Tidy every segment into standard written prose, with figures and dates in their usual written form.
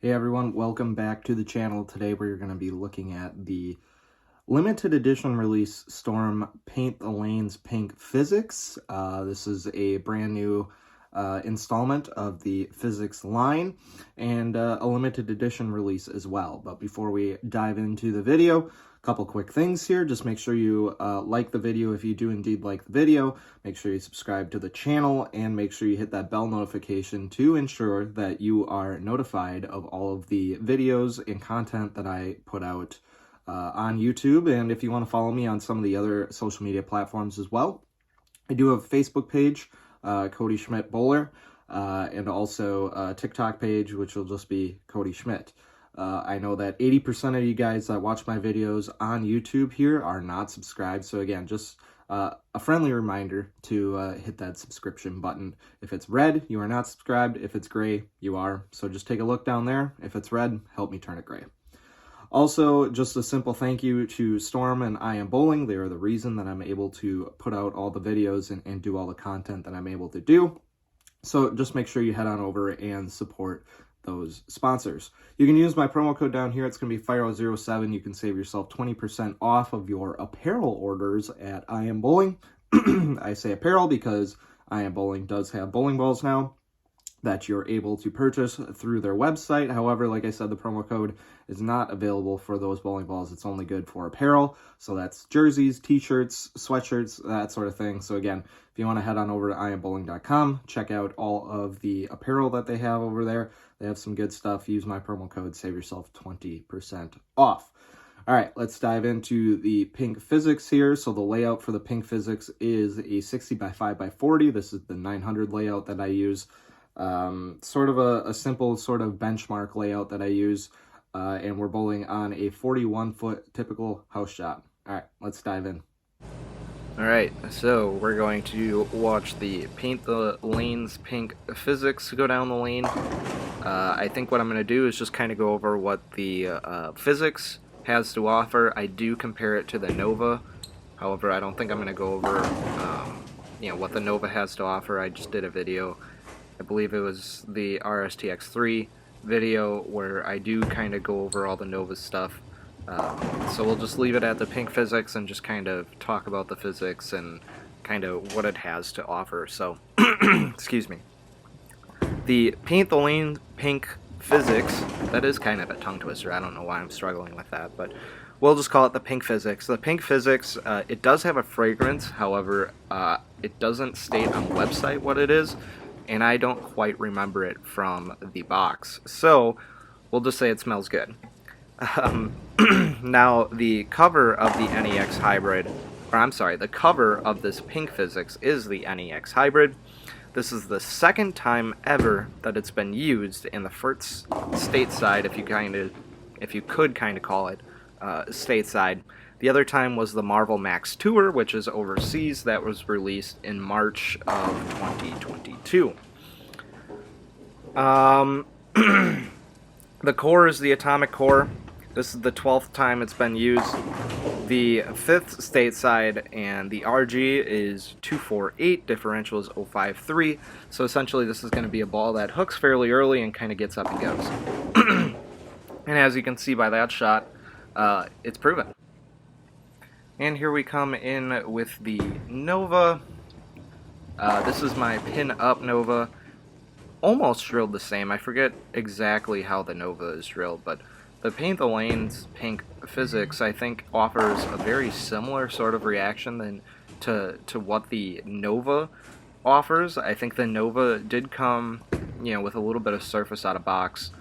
Hey everyone, welcome back to the channel. Today we're going to be looking at the limited edition release Storm Paint the Lanes Pink PhysiX. This is a brand new installment of the PhysiX line and a limited edition release as well. But before we dive into the video, a couple quick things here. Just make sure you like the video if you do indeed like the video. Make sure you subscribe to the channel and make sure you hit that bell notification to ensure that you are notified of all of the videos and content that I put out on YouTube. And if you want to follow me on some of the other social media platforms as well, I do have a Facebook page, Cody Schmidt Bowler, and also a TikTok page, which will just be Cody Schmidt. I know that 80% of you guys that watch my videos on YouTube here are not subscribed. So again, just a friendly reminder to hit that subscription button. If it's red, you are not subscribed. If it's gray, you are. So just take a look down there. If it's red, help me turn it gray. Also, just a simple thank you to Storm and I Am Bowling. They are the reason that I'm able to put out all the videos and do all the content that I'm able to do. So just make sure you head on over and support those sponsors. You can use my promo code down here. It's going to be FIRO07. You can save yourself 20% off of your apparel orders at I Am Bowling. I say apparel because I Am Bowling does have bowling balls now that you're able to purchase through their website. However, like I said, the promo code is not available for those bowling balls. It's only good for apparel. So that's jerseys, t-shirts, sweatshirts, that sort of thing. So again, if you want to head on over to iambowling.com, check out all of the apparel that they have over there. They have some good stuff. Use my promo code, save yourself 20% off. All right, let's dive into the Pink PhysiX here. So the layout for the Pink PhysiX is a 60 by 5 by 40. This is the 900 layout that I use. Sort of a simple sort of benchmark layout that I use, and we're bowling on a 41-foot typical house shot. All right, let's dive in. All right, so we're going to watch the Paint the Lanes Pink PhysiX go down the lane. I think what I'm going to do is just kind of go over what the PhysiX has to offer. I do compare it to the Nova. However, I don't think I'm going to go over what the Nova has to offer. I just did a video. I believe it was the RSTX3 video where I do kind of go over all the Nova stuff. So we'll just leave it at the Pink PhysiX and just kind of talk about the PhysiX and kind of what it has to offer. So, excuse me. The Paint the Lane Pink PhysiX, that is kind of a tongue twister. I don't know why I'm struggling with that, but we'll just call it the Pink PhysiX. The Pink PhysiX, it does have a fragrance, however, it doesn't state on the website what it is, and I don't quite remember it from the box. So, we'll just say it smells good. Now, the cover of the NEX Hybrid, or I'm sorry, the cover of this Pink PhysiX is the NEX Hybrid. This is the second time ever that it's been used, in the first stateside, if you could kind of call it stateside. The other time was the Marvel Max Tour, which is overseas. That was released in March of 2022. The core is the Atomic Core. This is the 12th time it's been used. The 5th stateside, and the RG is 248, differential is 053. So essentially this is going to be a ball that hooks fairly early and kind of gets up and goes. And as you can see by that shot, it's proven. And here we come in with the Nova. This is my pin-up Nova. Almost drilled the same. I forget exactly how the Nova is drilled, but the Paint the Lanes Pink PhysiX, I think, offers a very similar sort of reaction to what the Nova offers. I think the Nova did come, with a little bit of surface out of box,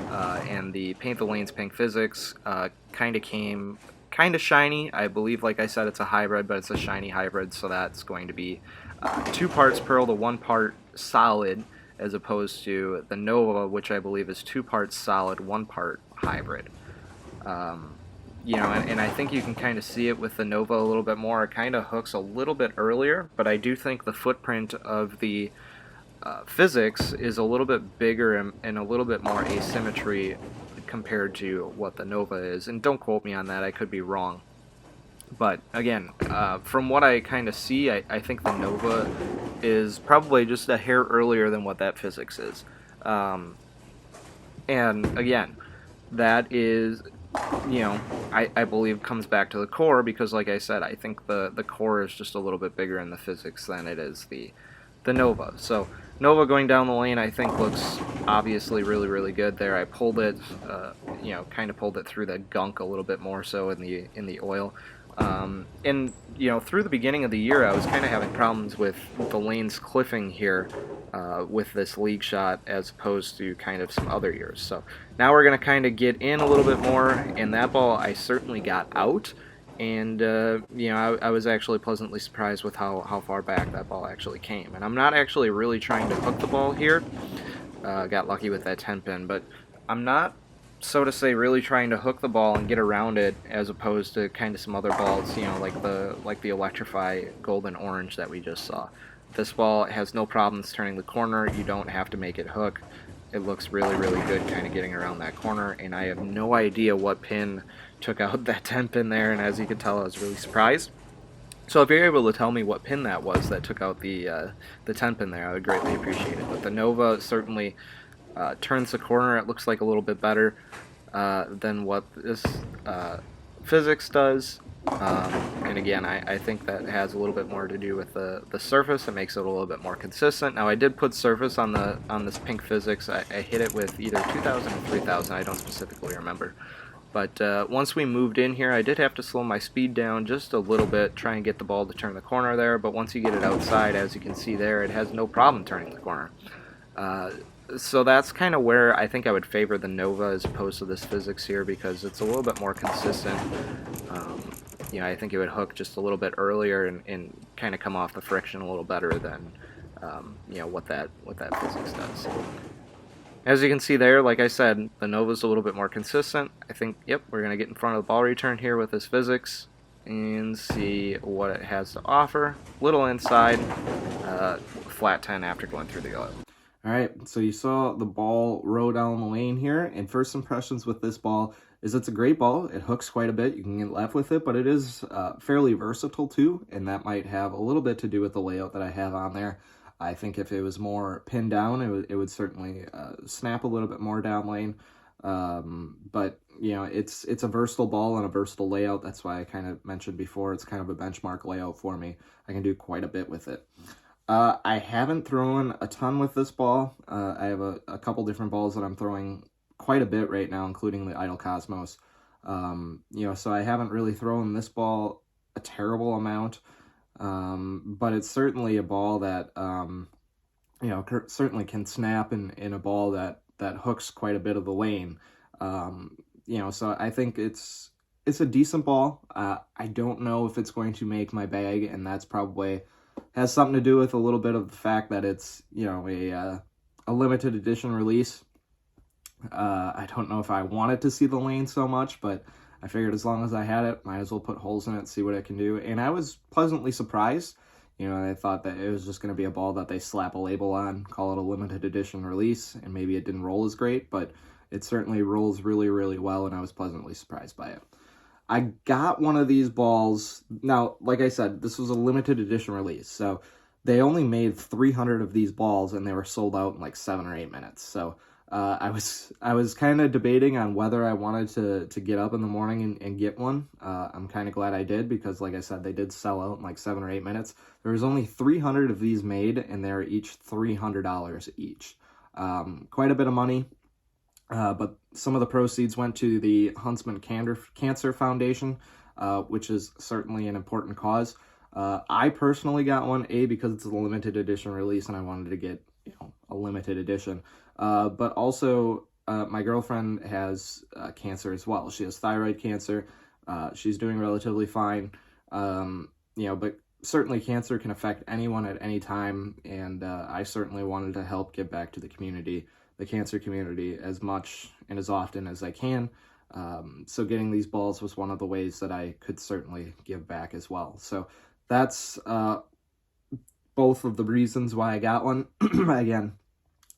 and the Paint the Lanes Pink PhysiX kind of came kind of shiny. I believe, like I said, it's a hybrid, but it's a shiny hybrid, so that's going to be 2 parts pearl to 1 part solid, as opposed to the Nova, which I believe is 2 parts solid, 1 part hybrid. And I think you can kind of see it with the Nova a little bit more. It kind of hooks a little bit earlier, but I do think the footprint of the PhysiX is a little bit bigger and a little bit more asymmetry compared to what the Nova is. And don't quote me on that, I could be wrong. But again, from what I kind of see, I think the Nova is probably just a hair earlier than what that PhysiX is. And again, that is, I believe comes back to the core because, like I said, I think the core is just a little bit bigger in the PhysiX than it is the Nova. So Nova going down the lane, I think looks obviously really really good there. I pulled it, kind of pulled it through the gunk a little bit more so in the oil. And through the beginning of the year, I was kind of having problems with the lanes cliffing here with this league shot as opposed to kind of some other years. So now we're going to kind of get in a little bit more, and that ball I certainly got out. And, I was actually pleasantly surprised with how far back that ball actually came. And I'm not actually really trying to hook the ball here. Got lucky with that 10 pin, but I'm not, so to say, really trying to hook the ball and get around it as opposed to kind of some other balls, like the Electrify Golden Orange that we just saw. This ball has no problems turning the corner. You don't have to make it hook. It looks really, really good kind of getting around that corner, and I have no idea what pin took out that 10 pin there, and as you can tell, I was really surprised. So if you're able to tell me what pin that was that took out the 10 pin there, I would greatly appreciate it. But the Nova certainly turns the corner. It looks like a little bit better than what this PhysiX does. And again, I think that has a little bit more to do with the surface. It makes it a little bit more consistent. Now I did put surface on this pink PhysiX. I hit it with either 2,000 or 3,000. I don't specifically remember. But once we moved in here, I did have to slow my speed down just a little bit, try and get the ball to turn the corner there. But once you get it outside, as you can see there, it has no problem turning the corner. So that's kind of where I think I would favor the Nova as opposed to this PhysiX here because it's a little bit more consistent. I think it would hook just a little bit earlier and kind of come off the friction a little better than what that PhysiX does. As you can see there, like I said, the Nova's a little bit more consistent. I think, yep, we're going to get in front of the ball return here with this PhysiX and see what it has to offer. Little inside, flat 10 after going through the oil. All right, so you saw the ball roll down the lane here, and first impressions with this ball is it's a great ball. It hooks quite a bit. You can get left with it, but it is fairly versatile too, and that might have a little bit to do with the layout that I have on there. I think if it was more pinned down, it would certainly snap a little bit more down lane. But it's a versatile ball and a versatile layout. That's why I kind of mentioned before it's kind of a benchmark layout for me. I can do quite a bit with it. I haven't thrown a ton with this ball. I have a couple different balls that I'm throwing quite a bit right now, including the Idol Cosmos. So I haven't really thrown this ball a terrible amount. But it's certainly a ball that, certainly can snap in a ball that hooks quite a bit of the lane. So I think it's a decent ball. I don't know if it's going to make my bag, and that's probably has something to do with a little bit of the fact that it's, a limited edition release. I don't know if I wanted to see the lane so much, but I figured as long as I had it, might as well put holes in it, see what it can do. And I was pleasantly surprised. I thought that it was just going to be a ball that they slap a label on, call it a limited edition release, and maybe it didn't roll as great, but it certainly rolls really, really well, and I was pleasantly surprised by it. I got one of these balls. Now, like I said, this was a limited edition release, so they only made 300 of these balls, and they were sold out in like 7 or 8 minutes. So I was kind of debating on whether I wanted to get up in the morning and get one. I'm kind of glad I did because, like I said, they did sell out in like 7 or 8 minutes. There was only 300 of these made, and they're each $300 each. Quite a bit of money. But some of the proceeds went to the Huntsman Cancer Foundation, which is certainly an important cause. I personally got one, because it's a limited edition release and I wanted to get a limited edition. But also, my girlfriend has cancer as well. She has thyroid cancer. She's doing relatively fine. But certainly cancer can affect anyone at any time, and I certainly wanted to help give back to the community, the cancer community, as much and as often as I can. So getting these balls was one of the ways that I could certainly give back as well. So that's both of the reasons why I got one. Again,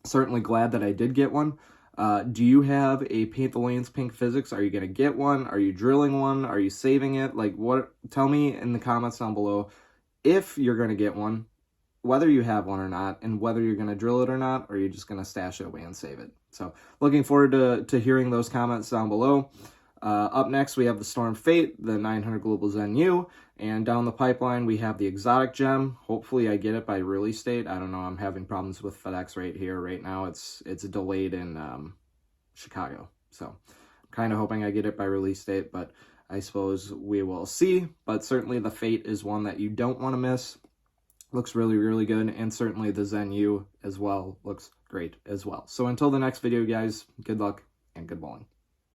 certainly glad that I did get one. Do you have a Paint the Lanes pink PhysiX? Are you going to get one? Are you drilling one? Are you saving it? Like, what? Tell me in the comments down below if you're going to get one. whether you have one or not, and whether you're going to drill it or not, or you're just going to stash it away and save it. So looking forward to hearing those comments down below. Up next, we have the Storm Fate, the 900 Global Zen U, and down the pipeline, we have the exotic gem. Hopefully I get it by release date. I don't know, I'm having problems with FedEx right here. Right now, it's delayed in Chicago. So I'm kind of hoping I get it by release date, but I suppose we will see. But certainly the Fate is one that you don't want to miss. Looks really, really good. And certainly the Zen U as well looks great as well. So until the next video, guys, good luck and good bowling.